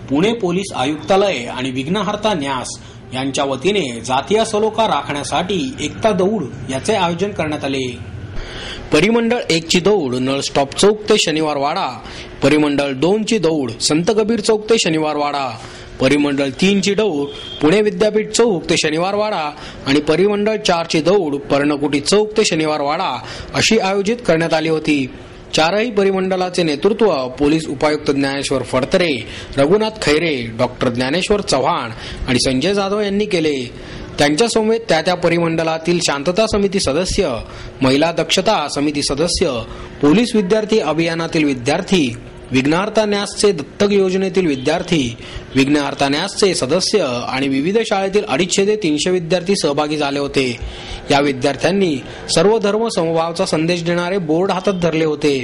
Pune police आयुक्तालय आणि विघ्नहर्ता न्यास यांच्या वतीने जातीय सलोखा राखण्यासाठी एकता दौड याचे आयोजन करण्यात आले। परिमंडळ 1 ची दौड नळ स्टॉप चौक ते शनिवार वाडा, परिमंडळ 2 ची दौड संत कबीर चौक ते शनिवार वाडा, परिमंडळ 3 ची दौड पुणे विद्यापीठ चौक ते शनिवार वाडा आणि परिमंडळ 4 ची दौड पर्णकुटी चौक ते शनिवार वाडा अशी आयोजित करण्यात आली होती। चारही परिमंडळाचे नेतृत्व पोलीस उपायुक्त ज्ञानेश्वर फडतरे, रघुनाथ खैरे, डॉक्टर ज्ञानेश्वर चव्हाण आणि संजय जाधव यांनी केले। त्यांच्या समवेत त्या परिमंडळातील शांतता समिती सदस्य, महिला दक्षता समिती सदस्य, पोलीस विद्यार्थी अभियानातील विद्यार्थी, विघ्नहर्ता न्यासचे दत्तक योजनेतील विद्यार्थी, विघ्नहर्ता न्यासचे सदस्य आणि विविध शाळेतील 250 ते 300 विद्यार्थी सहभागी झाले होते। या विद्यार्थ्यांनी सर्व धर्म समभावाचा संदेश देणारे बोर्ड हातात धरले होते।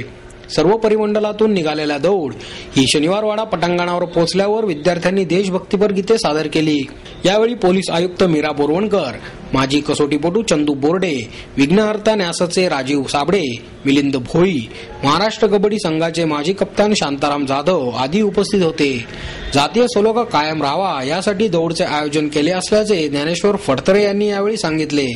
सर्व परिमंडळातून निघालेल्या दौड ही शनिवारवाडा पटांगणावर पोहोचल्यावर विद्यार्थ्यांनी देशभक्तीपर गीते सादर केली। यावेळी पोलीस आयुक्त मीरा बोरवणकर, माजी कसोटीपटू चंदू बोर्डे, विघ्नहर्ता न्यासाचे राजीव साबळे, मिलिंद भोई, महाराष्ट्र कबड्डी संघाचे माजी कप्तान शांताराम जाधव आदी उपस्थित होते। जातीय सलोखा कायम राहावा यासाठी दौडचे आयोजन केले असल्याचे ज्ञानेश्वर फडतरे यांनी यावेळी सांगितले।